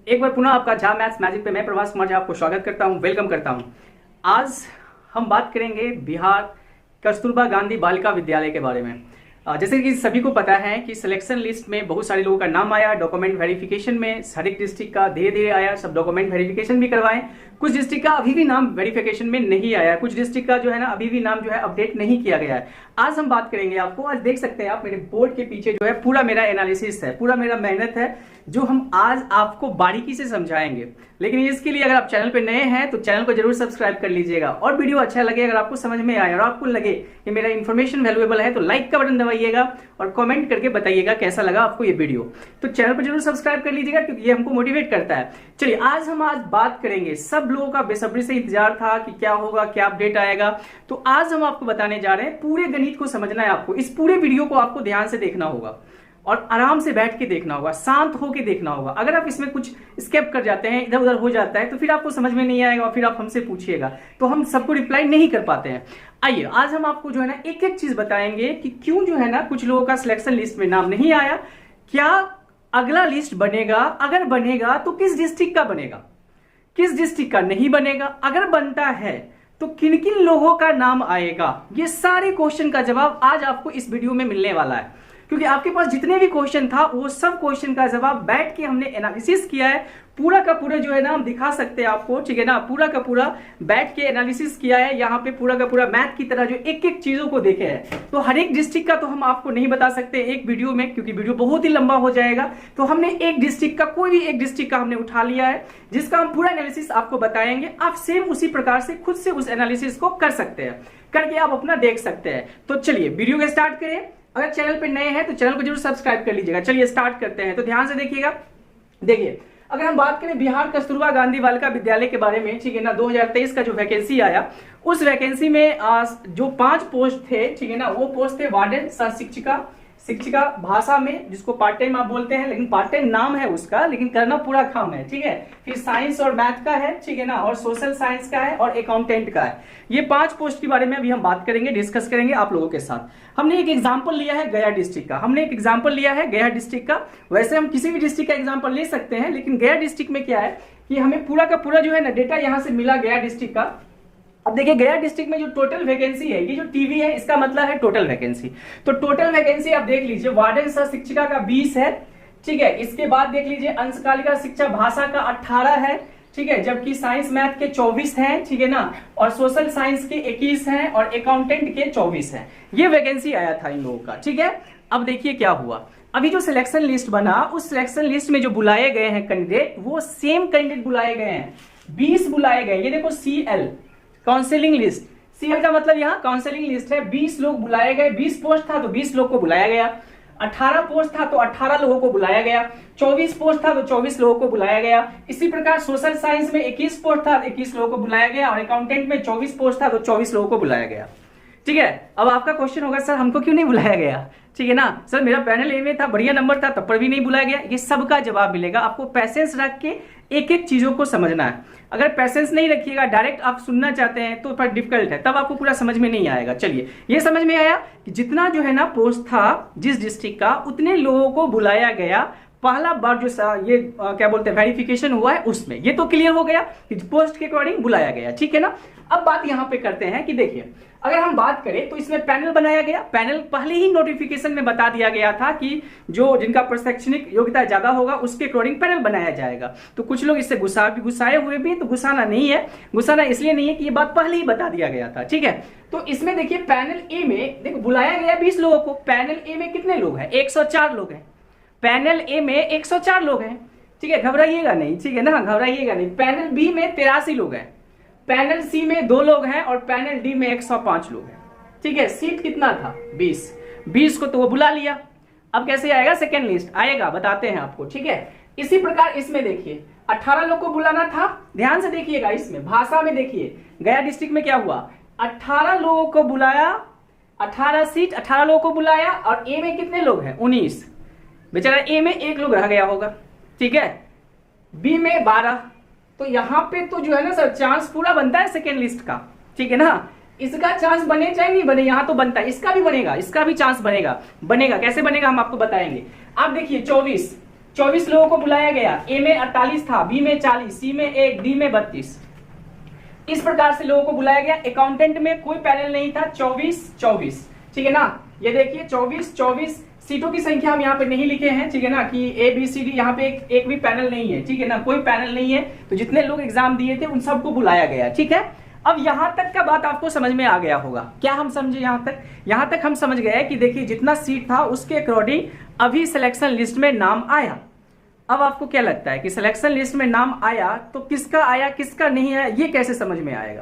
एक बार पुनः आपका झा मैथ्स मैजिक पे मैं प्रभास कुमार झा आपको स्वागत करता हूं, वेलकम करता हूं। आज हम बात करेंगे बिहार कस्तूरबा गांधी बालिका विद्यालय के बारे में। जैसे कि सभी को पता है कि सिलेक्शन लिस्ट में बहुत सारे लोगों का नाम आया, डॉक्यूमेंट वेरिफिकेशन में हर एक डिस्ट्रिक्ट का धीरे धीरे आया, सब डॉक्यूमेंट वेरिफिकेशन भी करवाएं। कुछ डिस्ट्रिक्ट का अभी भी नाम वेरिफिकेशन में नहीं आया, कुछ डिस्ट्रिक्ट का जो है ना अभी भी नाम जो है अपडेट नहीं किया गया है। आज हम बात करेंगे आपको, आज देख सकते हैं आप मेरे बोर्ड के पीछे जो है पूरा मेरा एनालिसिस है, पूरा मेरा मेहनत है जो हम आज आपको बारीकी से समझाएंगे। लेकिन इसके लिए अगर आप चैनल पे नए हैं तो चैनल को जरूर सब्सक्राइब कर लीजिएगा, और वीडियो अच्छा लगे, अगर आपको समझ में आए और आपको लगे कि मेरा इन्फॉर्मेशन वैल्यूएबल है तो लाइक का बटन दबाइएगा और कमेंट करके बताइएगा कैसा लगा आपको ये वीडियो। तो चैनल पर जरूर सब्सक्राइब कर लीजिएगा क्योंकि ये हमको मोटिवेट करता है। चलिए आज बात करेंगे, सब लोगों का बेसब्री से इंतजार था कि क्या होगा, क्या अपडेट आएगा। तो आज हम आपको बताने जा रहे हैं, पूरे गणित को समझना है आपको, इस पूरे वीडियो को आपको ध्यान से देखना होगा और आराम से बैठ के देखना होगा, शांत होकर देखना होगा। अगर आप इसमें कुछ स्किप कर जाते हैं, इधर उधर हो जाता है, तो फिर आपको समझ में नहीं आएगा और फिर आप हमसे पूछिएगा तो हम सबको रिप्लाई नहीं कर पाते हैं। आइए आज हम आपको जो है ना एक एक चीज बताएंगे कि क्यों जो है ना कुछ लोगों का सिलेक्शन लिस्ट में नाम नहीं आया, क्या अगला लिस्ट बनेगा, अगर बनेगा तो किस डिस्ट्रिक्ट का बनेगा, किस डिस्ट्रिक्ट का नहीं बनेगा, अगर बनता है तो किन किन लोगों का नाम आएगा। ये सारे क्वेश्चन का जवाब आज आपको इस वीडियो में मिलने वाला है, क्योंकि आपके पास जितने भी क्वेश्चन था वो सब क्वेश्चन का जवाब बैठ के हमने एनालिसिस किया है। पूरा का पूरा जो है ना हम दिखा सकते हैं आपको, ठीक है ना, पूरा का पूरा बैठ के एनालिसिस किया है। यहाँ पे पूरा का पूरा मैथ की तरह जो एक एक चीजों को देखे हैं। तो हर एक डिस्ट्रिक्ट का तो हम आपको नहीं बता सकते एक वीडियो में, क्योंकि वीडियो बहुत ही लंबा हो जाएगा। तो हमने एक डिस्ट्रिक्ट का, कोई भी एक डिस्ट्रिक्ट का हमने उठा लिया है जिसका हम पूरा एनालिसिस आपको बताएंगे। आप सेम उसी प्रकार से खुद से उस एनालिसिस को कर सकते हैं, करके आप अपना देख सकते हैं। तो चलिए वीडियो को स्टार्ट करें। अगर चैनल पे नए हैं तो चैनल को जरूर सब्सक्राइब कर लीजिएगा। चलिए स्टार्ट करते हैं, तो ध्यान से देखिएगा। देखिए अगर हम बात करें बिहार कस्तूरबा गांधी बालिका विद्यालय के बारे में, ठीक है ना, 2023 का जो वैकेंसी आया, उस वैकेंसी में जो 5 पोस्ट थे, ठीक है ना, वो पोस्ट थे वार्डन, सह शिक्षिका, शिक्षिका भाषा में, जिसको पार्ट टाइम आप बोलते हैं, लेकिन पार्ट टाइम नाम है उसका, लेकिन करना पूरा काम है, ठीक है। फिर साइंस और मैथ का है, ठीक है ना, और सोशल साइंस का है, और अकाउंटेंट का है। ये 5 पोस्ट के बारे में अभी हम बात करेंगे, डिस्कस करेंगे आप लोगों के साथ। हमने एक एग्जाम्पल लिया है गया डिस्ट्रिक्ट का, गया डिस्ट्रिक्ट का। वैसे हम किसी भी डिस्ट्रिक्ट का एग्जाम्पल ले सकते हैं, लेकिन गया डिस्ट्रिक्ट में क्या है कि हमें पूरा का पूरा जो है ना डेटा यहाँ से मिला गया डिस्ट्रिक्ट का। अब देखिए गया डिस्ट्रिक्ट में जो टोटल वैकेंसी है, ये जो टीवी है इसका मतलब है टोटल वैकेंसी। तो टोटल वैकेंसी आप देख लीजिए, वार्डन सह शिक्षिका का 20 है, ठीक है। इसके बाद देख लीजिए अंशकालिका शिक्षा भाषा का 18 है, ठीक है, जबकि साइंस मैथ के 24 हैं, ठीक है ना, और सोशल साइंस के 21 हैं, और अकाउंटेंट के 24 हैं। ये वैकेंसी आया था इन लोगों का, ठीक है। अब देखिए क्या हुआ, अभी जो सिलेक्शन लिस्ट बना, उस सिलेक्शन लिस्ट में जो बुलाए गए हैं कैंडिडेट, वो सेम कैंडिडेट बुलाए गए हैं, 20 बुलाए गए। ये देखो CL काउंसिलिंग लिस्ट, CL का मतलब यहाँ काउंसिलिंग लिस्ट है। 20 लोग बुलाए गए, 20 पोस्ट था तो 20 लोग को बुलाया गया, 18 पोस्ट था तो 18 लोगों को बुलाया गया, 24 पोस्ट था तो 24 लोगों को बुलाया गया। इसी प्रकार सोशल साइंस में 21 पोस्ट था तो 21 लोगों को बुलाया गया, और अकाउंटेंट में 24 पोस्ट था तो 24 लोगों को बुलाया गया, ठीक है। अब आपका क्वेश्चन होगा सर हमको क्यों नहीं बुलाया गया, ठीक है ना, सर मेरा पैनल ए में था, बढ़िया नंबर था, तब पर भी नहीं बुलाया गया। ये सबका जवाब मिलेगा आपको, पैसेंस रख के एक एक चीजों को समझना है। अगर पैसेंस नहीं रखिएगा, डायरेक्ट आप सुनना चाहते हैं तो फिर डिफिकल्ट है, तब आपको पूरा समझ में नहीं आएगा। चलिए ये समझ में आया कि जितना जो है ना पोस्ट था जिस डिस्ट्रिक्ट का, उतने लोगों को बुलाया गया। पहला बार जो ये क्या बोलते हैं वेरिफिकेशन हुआ है उसमें, ये तो क्लियर हो गया कि पोस्ट के अकॉर्डिंग बुलाया गया, ठीक है ना। अब बात यहाँ पे करते हैं कि देखिए अगर हम बात करें तो इसमें पैनल बनाया गया। पैनल पहले ही नोटिफिकेशन में बता दिया गया था कि जो जिनका प्रशैक्षणिक योग्यता ज्यादा होगा उसके अकॉर्डिंग पैनल बनाया जाएगा। तो कुछ लोग इससे गुस्साए हुए भी, तो गुस्साना नहीं है, गुस्साना इसलिए नहीं है कि ये बात पहले ही बता दिया गया था, ठीक है। तो इसमें देखिए पैनल ए में देखो बुलाया गया 20 लोगों को। पैनल ए में कितने लोग हैं, 104 लोग हैं। पैनल ए में 104 लोग हैं, ठीक है, घबराइएगा नहीं, ठीक है ना, घबराइएगा नहीं। पैनल बी में 83 लोग हैं, पैनल सी में 2 लोग हैं, और पैनल डी में 105 लोग हैं, ठीक है। सीट कितना था, 20 को तो वो बुला लिया। अब कैसे आएगा सेकेंड लिस्ट, आएगा बताते हैं आपको, ठीक है। इसी प्रकार इसमें देखिए 18 लोग को बुलाना था, ध्यान से देखिएगा। इसमें भाषा में देखिए गया डिस्ट्रिक्ट में क्या हुआ, 18 लोगों को बुलाया, 18 सीट 18 लोगों को बुलाया, और ए में कितने लोग हैं, 19। बेचारा ए में 1 लोग रह गया होगा, ठीक है। बी में 12, तो यहाँ पे तो जो है ना सर चांस पूरा बनता है सेकेंड लिस्ट का, ठीक है ना। इसका चांस बने चाहे नहीं बने, यहाँ तो बनता है, इसका भी बनेगा, इसका भी चांस बनेगा। कैसे बनेगा हम आपको बताएंगे। आप देखिए 24 24 लोगों को बुलाया गया। ए में 48 था, बी में 40, सी में 1, डी में 32। इस प्रकार से लोगों को बुलाया गया। अकाउंटेंट में कोई पैनल नहीं था, 24, ठीक है ना। ये देखिए 24 सीटों की संख्या हम यहाँ पे नहीं लिखे हैं, ठीक है ना, कि ए बी सी डी, यहाँ पे एक भी पैनल नहीं है, ठीक है ना, कोई पैनल नहीं है। तो जितने लोग एग्जाम दिए थे उन सबको बुलाया गया, ठीक है। अब यहां तक का बात आपको समझ में आ गया होगा। क्या हम समझे यहां तक हम समझ गए कि देखिए जितना सीट था उसके अकॉर्डिंग अभी सिलेक्शन लिस्ट में नाम आया। अब आपको क्या लगता है कि सिलेक्शन लिस्ट में नाम आया तो किसका आया किसका नहीं आया, ये कैसे समझ में आएगा?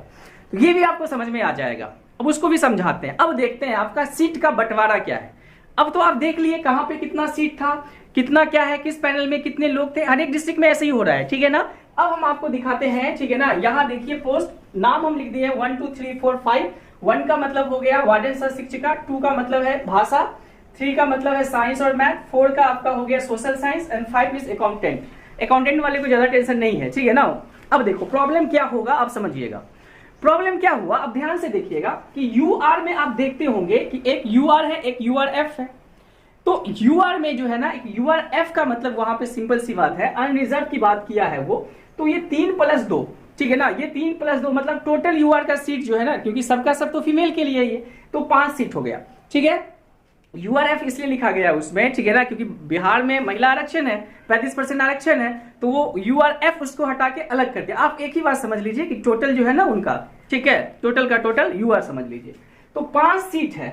तो ये भी आपको समझ में आ जाएगा। अब उसको भी समझाते हैं। अब देखते हैं आपका सीट का बंटवारा क्या है। अब तो आप देख लिए कहां पे कितना सीट था, कितना क्या है, किस पैनल में कितने लोग थे। हर एक डिस्ट्रिक्ट में ऐसे ही हो रहा है, ठीक है ना। अब हम आपको दिखाते हैं, ठीक है ना। यहां देखिए पोस्ट नाम हम लिख दिए 1 2 3 4 5। 1 का मतलब हो गया वार्डन सह शिक्षिका, 2 का मतलब है भाषा, 3 का मतलब है साइंस और मैथ, 4 का आपका हो गया social science and 5 is accountant. Accountant वाले को ज्यादा टेंशन नहीं है, ठीक है ना। अब देखो प्रॉब्लम क्या होगा, आप समझिएगा प्रॉब्लम क्या हुआ। अब ध्यान से देखिएगा कि यूआर में आप देखते होंगे कि एक यूआर है, एक यूआरएफ है। तो यूआर में जो है ना, एक यूआरएफ का मतलब वहां पे सिंपल सी बात है, अनरिजर्व की बात किया है वो। तो ये 3+2, ठीक है ना, ये 3+2 मतलब टोटल यूआर का सीट जो है ना, क्योंकि सबका सब तो फीमेल के लिए ये, तो 5 सीट हो गया, ठीक है। यूआरएफ इसलिए लिखा गया उसमें, ठीक है ना, क्योंकि बिहार में महिला आरक्षण है, 35% आरक्षण है, तो वो यूआरएफ उसको हटा के अलग कर दिया। आप एक ही बात समझ लीजिए कि टोटल जो है ना उनका, ठीक है, टोटल का टोटल यूआर समझ लीजिए। तो 5 सीट है,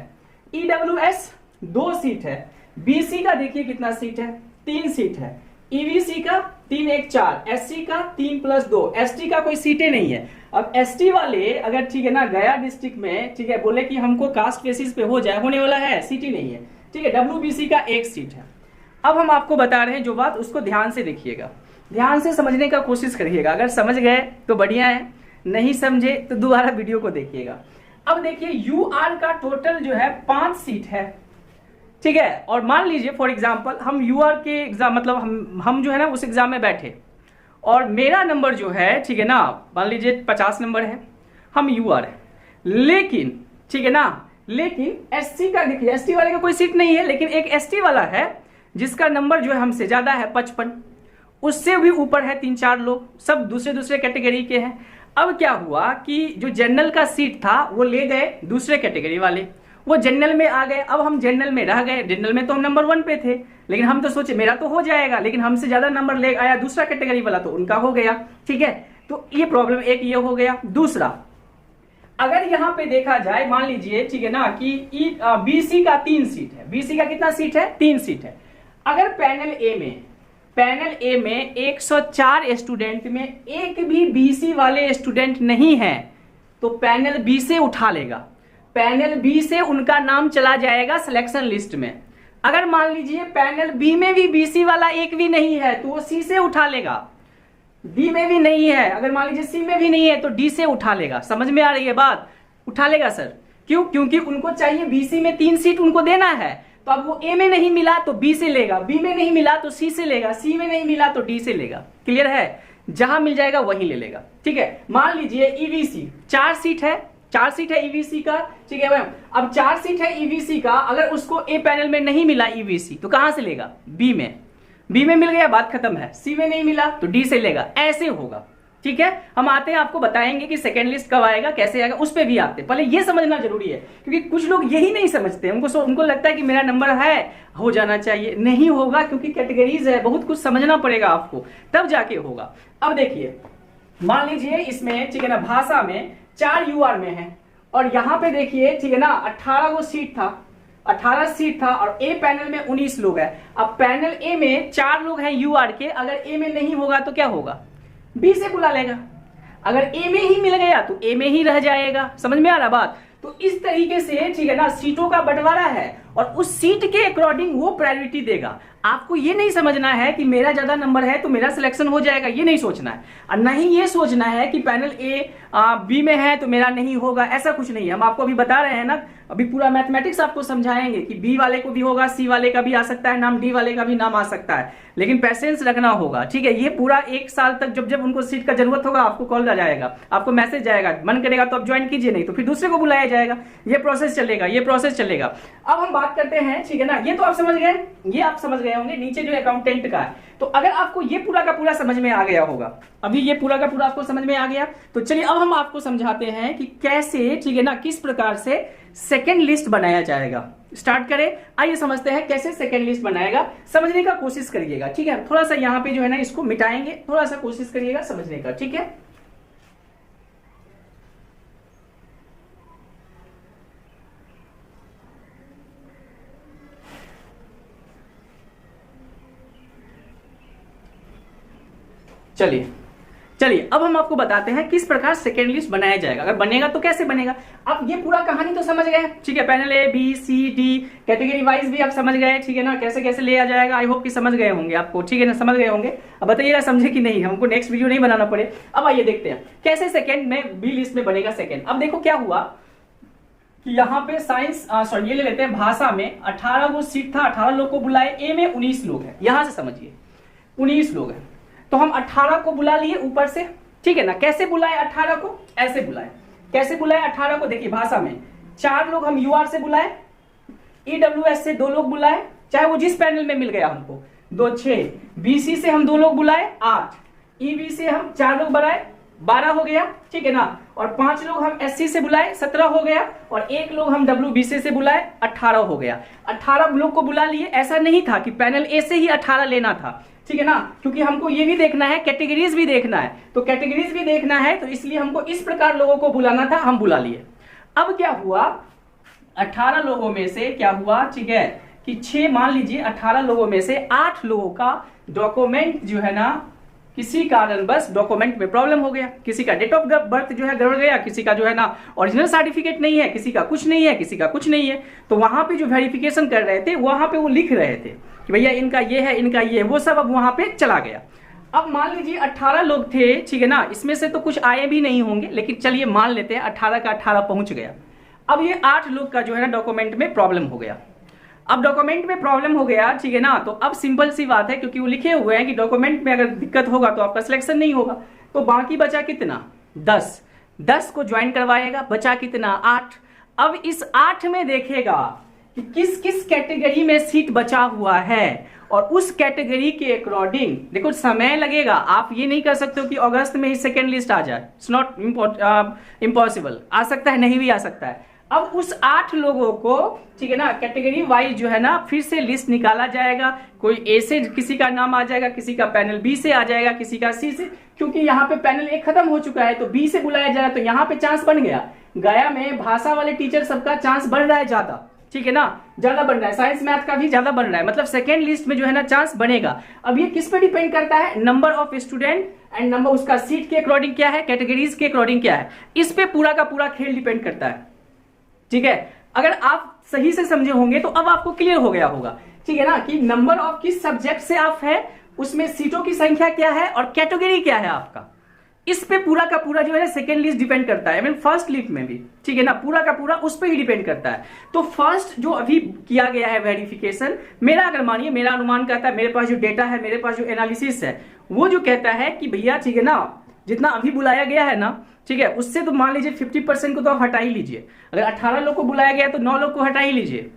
ईडब्ल्यूएस 2 सीट है, बीसी का देखिए कितना सीट है, 3 सीट है, ईवीसी का 3 1 4, एससी का 3+2, एसटी का कोई सीटें नहीं है। अब एसटी वाले अगर, ठीक है ना, गया डिस्ट्रिक्ट में, ठीक है, बोले कि हमको कास्ट बेसिस पे हो जाए, होने वाला है, सीट ही नहीं है, ठीक है। डब्ल्यूबीसी का 1 सीट है। अब हम आपको बता रहे हैं जो बात, उसको ध्यान से देखिएगा, ध्यान से समझने का कोशिश करिएगा। अगर समझ गए तो बढ़िया है, नहीं समझे तो दोबारा वीडियो को देखिएगा। अब देखिए यूआर का टोटल जो है 5 सीट है, ठीक है। और मान लीजिए फॉर एग्जांपल हम यूआर के एग्जाम, मतलब हम जो है ना उस एग्जाम में बैठे और मेरा नंबर जो है, ठीक है ना, मान लीजिए 50 नंबर है, हम यूआर है, लेकिन ठीक है ना, लेकिन एससी का देखिए, एसटी वाले का कोई सीट नहीं है, लेकिन एक एसटी वाला है जिसका नंबर जो है हमसे ज्यादा है 55, उससे भी ऊपर है 3-4 लोग, सब दूसरे कैटेगरी के हैं। अब क्या हुआ कि जो जनरल का सीट था वो ले गए दूसरे कैटेगरी वाले, वो जनरल में आ गए। अब हम जनरल में रह गए, जनरल में तो हम नंबर 1 पे थे, लेकिन हम तो सोचे मेरा तो हो जाएगा, लेकिन हमसे ज्यादा नंबर ले आया दूसरा कैटेगरी वाला, तो उनका हो गया, ठीक है। तो ये प्रॉब्लम एक ये हो गया। दूसरा, अगर यहां पे देखा जाए, मान लीजिए, ठीक है ना, कि बीसी का 3 सीट है, बीसी का कितना सीट है, 3 सीट है। अगर पैनल ए में 104 स्टूडेंट में एक भी बीसी वाले स्टूडेंट नहीं है, तो पैनल बी से उठा लेगा, पैनल बी से उनका नाम चला जाएगा सिलेक्शन लिस्ट में। अगर मान लीजिए पैनल बी में भी बीसी वाला एक भी नहीं है तो वो सी से उठा लेगा, डी में भी नहीं है, अगर मान लीजिए सी में भी नहीं है तो डी से उठा लेगा। समझ में आ रही है बात? उठा लेगा सर, क्यों? क्योंकि उनको चाहिए बीसी में 3 सीट उनको देना है, तो अब वो ए में नहीं मिला तो बी से लेगा, बी में नहीं मिला तो सी से लेगा, सी में नहीं मिला तो डी से लेगा। क्लियर है? जहां मिल जाएगा वहीं ले लेगा, ठीक है। मान लीजिए ईवीसी 4 सीट है, 4 सीट है ईवीसी का, ठीक है मैम। अब 4 सीट है ईवीसी का, अगर उसको ए पैनल में नहीं मिला ईवीसी तो कहां से लेगा? बी में, बी में मिल गया, बात खत्म है। सी में नहीं मिला तो डी से लेगा, ऐसे होगा, ठीक है। हम आते हैं, आपको बताएंगे कि सेकंड लिस्ट कब आएगा, कैसे आएगा, उस पर भी आते हैं। पहले ये समझना जरूरी है, क्योंकि कुछ लोग यही नहीं समझते, उनको लगता है कि मेरा नंबर है, हो जाना चाहिए, नहीं होगा, क्योंकि कैटेगरीज है, बहुत कुछ समझना पड़ेगा आपको, तब जाके होगा। अब देखिए, मान लीजिए इसमें, ठीक है ना, भाषा में 4 यूआर में है, और यहां पे देखिए, ठीक है ना, 18 वो सीट था, 18 सीट था, और ए पैनल में 19 लोग हैं। अब पैनल ए में 4 लोग हैं यूआर के, अगर ए में नहीं होगा तो क्या होगा? बी से बुला लेगा। अगर ए में ही मिल गया तो ए में ही रह जाएगा। समझ में आ रहा बात? तो इस तरीके से, ठीक है ना, सीटों का बंटवारा है, और उस सीट के अकॉर्डिंग वो प्रायोरिटी देगा। आपको ये नहीं समझना है कि मेरा ज्यादा नंबर है तो मेरा सिलेक्शन हो जाएगा, ये नहीं सोचना है, और नहीं ये सोचना है कि पैनल ए बी में है तो मेरा नहीं होगा, ऐसा कुछ नहीं है। हम आपको अभी बता रहे हैं ना, अभी पूरा मैथमेटिक्स आपको समझाएंगे कि बी वाले को भी होगा, सी वाले का भी आ सकता है नाम, डी वाले का भी नाम आ सकता है, लेकिन पेशेंस रखना होगा, ठीक है। ये पूरा 1 साल तक जब जब उनको सीट का जरूरत होगा, आपको कॉल आ जाएगा, आपको मैसेज जाएगा, मन करेगा तो आप ज्वाइन कीजिए, नहीं तो फिर दूसरे को बुलाया जाएगा। ये प्रोसेस चलेगा, ये प्रोसेस चलेगा। अब हम बात करते हैं, ठीक है ना, ये तो आप समझ गए, ये आप समझ गए। होंगे, नीचे जो अकाउंटेंट का है। तो अगर आपको ये पूरा का पूरा समझ में आ गया होगा, अभी ये पूरा का पूरा आपको समझ में आ गया, तो चलिए अब हम आपको समझाते हैं कि कैसे, ठीक है ना, किस प्रकार से सेकेंड लिस्ट बनाया जाएगा। स्टार्ट करें, आइए समझते हैं कैसे सेकेंड लिस्ट बनाएगा। समझने का कोशिश करिएगा, ठीक है। थोड़ा सा यहाँ पे जो है ना इसको मिटाएंगे, थोड़ा सा कोशिश करिएगा समझने का, ठीक है। चलिए चलिए अब हम आपको बताते हैं किस प्रकार सेकेंड लिस्ट बनाया जाएगा। अगर बनेगा तो कैसे बनेगा। अब ये पूरा कहानी तो समझ गए, ठीक है। Panel A B C D category wise भी आप समझ गए, ठीक है ना, कैसे कैसे ले आ जाएगा। आई होप कि समझ गए होंगे आपको, ठीक है ना, समझ गए होंगे। अब बताइएगा समझे कि नहीं, हमको नेक्स्ट वीडियो नहीं बनाना पड़े। अब आइए देखते हैं कैसे सेकेंड में बी लिस्ट में बनेगा सेकेंड। अब देखो क्या हुआ कि यहाँ पे साइंस सॉरी ये ले लेते हैं, भाषा में 18 वो सीट था, 18 लोग को बुलाए, ए में 19 लोग हैं। यहां से समझिए 19 लोग हैं, तो हम 18 को बुला लिए ऊपर से, ठीक है ना। कैसे बुलाए 18 को, ऐसे बुलाए। कैसे बुलाए 18 को, देखिए भाषा में 4 लोग हम यूआर से बुलाए, ईडब्ल्यूएस से 2 लोग बुलाए, चाहे वो जिस पैनल में मिल गया हमको, 2 6, बीसी से हम 2 लोग बुलाए 8, ईबी से हम 4 लोग बुलाए 12 हो गया, ठीक है ना। और 5 लोग हम एससी से बुलाए 17 हो गया, और 1 लोग हम डब्ल्यूबीसी से बुलाए 18 हो गया। 18 लोग को बुला लिए। ऐसा नहीं था कि पैनल ए से ही 18 लेना था, ठीक है ना, क्योंकि हमको ये भी देखना है, कैटेगरीज भी देखना है। तो कैटेगरीज भी देखना है, तो इसलिए हमको इस प्रकार लोगों को बुलाना था, हम बुला लिए। अब क्या हुआ, 18 लोगों में से क्या हुआ, ठीक है, कि 6 मान लीजिए 18 लोगों में से 8 लोगों का डॉक्यूमेंट जो है ना, किसी कारणवश डॉक्यूमेंट में प्रॉब्लम हो गया। किसी का डेट ऑफ बर्थ जो है गड़बड़ गया, किसी का जो है ना ओरिजिनल सर्टिफिकेट नहीं है, किसी का कुछ नहीं है, किसी का कुछ नहीं है। तो वहां पे जो वेरिफिकेशन कर रहे थे, वहां पे वो लिख रहे थे कि भैया इनका ये है, इनका ये है, वो सब अब वहां पे चला गया। अब मान लीजिए 18 लोग थे, ठीक है ना, इसमें से तो कुछ आए भी नहीं होंगे, लेकिन चलिए मान लेते हैं 18 का 18 पहुंच गया। अब ये 8 लोग का जो है ना डॉक्यूमेंट में प्रॉब्लम हो गया। अब डॉक्यूमेंट में प्रॉब्लम हो गया, ठीक है ना, तो अब सिंपल सी बात है, क्योंकि वो लिखे हुए हैं कि डॉक्यूमेंट में अगर दिक्कत होगा तो आपका सिलेक्शन नहीं होगा। तो बाकी बचा कितना, 10 को ज्वाइन करवाएगा, बचा कितना, 8। अब इस 8 में देखेगा कि किस किस कैटेगरी में सीट बचा हुआ है, और उस कैटेगरी के अकॉर्डिंग देखो समय लगेगा। आप ये नहीं कर सकते हो कि अगस्त में ही सेकेंड लिस्ट आ जाए, इट्स नॉट इम्पॉसिबल। आ सकता है, नहीं भी आ सकता है। अब उस 8 लोगों को, ठीक है ना, कैटेगरी वाइज जो है ना फिर से लिस्ट निकाला जाएगा। कोई ए से किसी का नाम आ जाएगा, किसी का पैनल बी से आ जाएगा, किसी का सी से, क्योंकि यहाँ पे पैनल ए खत्म हो चुका है तो बी से बुलाया जाएगा। तो यहाँ पे चांस बन गया, गया में भाषा वाले टीचर सबका चांस बढ़ रहा है ज्यादा, ठीक है ना, ज्यादा बन रहा है। साइंस मैथ का भी ज्यादा बन रहा है, मतलब सेकेंड लिस्ट में जो है ना चांस बनेगा। अब ये किस पे डिपेंड करता है, number of student and number उसका सीट के अकॉर्डिंग क्या है, कैटेगरीज के अकॉर्डिंग क्या है, इस पे पूरा का पूरा खेल डिपेंड करता है, ठीक है। अगर आप सही से समझे होंगे तो अब आपको क्लियर हो गया होगा, ठीक है ना, कि नंबर ऑफ किस सब्जेक्ट से आप है, उसमें सीटों की संख्या क्या है और कैटेगरी क्या है आपका। इस पे पूरा का पूरा जो है सेकेंड लिस्ट डिपेंड करता है, फर्स्ट लिस्ट में भी, ठीक है ना, पूरा का पूरा उस पे ही डिपेंड करता है। तो फर्स्ट जो अभी किया गया है वेरिफिकेशन, मेरा अगर मानिए, मेरा अनुमान कहता है, मेरे पास जो डेटा है, मेरे पास जो एनालिसिस है, वो जो कहता है कि भैया, ठीक है ना, जितना अभी बुलाया गया है ना, ठीक है, उससे तो मान लीजिए 50% को तो आप हटा ही लीजिए। अगर 18 लोग को बुलाया गया तो 9 लोग को हटा ही लीजिए,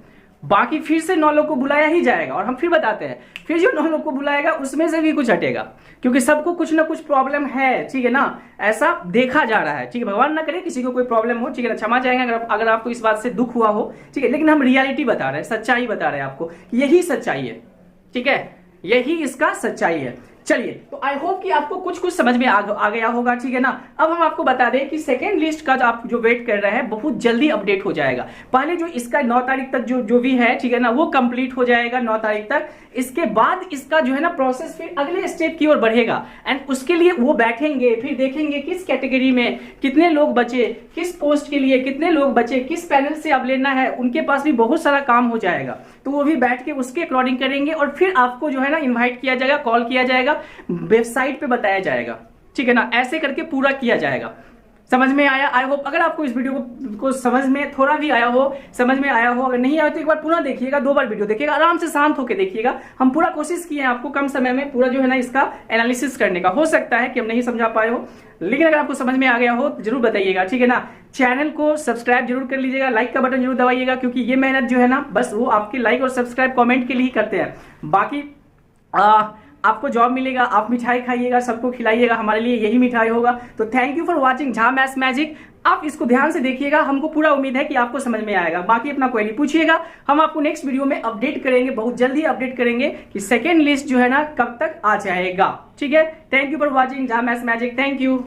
बाकी फिर से 9 लोग को बुलाया ही जाएगा। और हम फिर बताते हैं, फिर जो 9 लोग को बुलाएगा उसमें से भी कुछ हटेगा, क्योंकि सबको कुछ ना कुछ प्रॉब्लम है, ठीक है ना, ऐसा देखा जा रहा है, ठीक है। भगवान ना करे किसी को कोई प्रॉब्लम हो, ठीक है ना, क्षमा चाहेंगे अगर आपको इस बात से दुख हुआ हो, ठीक है, लेकिन हम रियलिटी बता रहे हैं, सच्चाई बता रहे हैं आपको, यही सच्चाई है, ठीक है, यही इसका सच्चाई है। चलिए, तो आई होप कि आपको कुछ कुछ समझ में आ गया होगा, ठीक है ना। अब हम आपको बता दें कि सेकेंड लिस्ट का आप जो वेट कर रहे हैं बहुत जल्दी अपडेट हो जाएगा। पहले जो इसका 9 तारीख तक जो भी है, ठीक है ना, वो कंप्लीट हो जाएगा 9 तारीख तक। इसके बाद इसका जो है ना प्रोसेस फिर अगले स्टेप की ओर बढ़ेगा, एंड उसके लिए वो बैठेंगे, फिर देखेंगे किस कैटेगरी में कितने लोग बचे, किस पोस्ट के लिए कितने लोग बचे, किस पैनल से अब लेना है, उनके पास भी बहुत सारा काम हो जाएगा। तो वो भी बैठ के उसके अकॉर्डिंग करेंगे, और फिर आपको जो है ना इन्वाइट किया जाएगा, कॉल किया जाएगा, वेबसाइट पे बताया जाएगा, ठीक है ना, ऐसे करके पूरा किया जाएगा। समझ में आया? आई होप अगर आपको इस वीडियो को समझ में थोड़ा भी आया हो, समझ में आया हो, अगर नहीं आया तो एक बार पुनः देखिएगा, 2 बार वीडियो देखिएगा, आराम से शांत होकर देखिएगा। हम पूरा कोशिश किए हैं आपको कम समय में पूरा जो है ना इसका एनालिसिस करने का। हो सकता है कि हम नहीं समझा पाए हो, लेकिन अगर आपको समझ में आ गया हो तो जरूर बताइएगा, ठीक है ना। चैनल को सब्सक्राइब जरूर कर लीजिएगा, लाइक का बटन जरूर दबाइएगा, क्योंकि ये मेहनत जो है ना बस वो आपके लाइक और सब्सक्राइब कमेंट के लिए ही करते हैं। बाकी आपको जॉब मिलेगा, आप मिठाई खाइएगा, सबको खिलाइएगा, हमारे लिए यही मिठाई होगा। तो thank you for watching Jha maths magic. आप इसको ध्यान से देखिएगा, हमको पूरा उम्मीद है कि आपको समझ में आएगा। बाकी अपना क्वेरी पूछिएगा, हम आपको नेक्स्ट वीडियो में अपडेट करेंगे, बहुत जल्दी अपडेट करेंगे कि सेकेंड लिस्ट जो है ना कब तक आ जाएगा, ठीक है। Thank you for watching Jha maths magic. Thank you.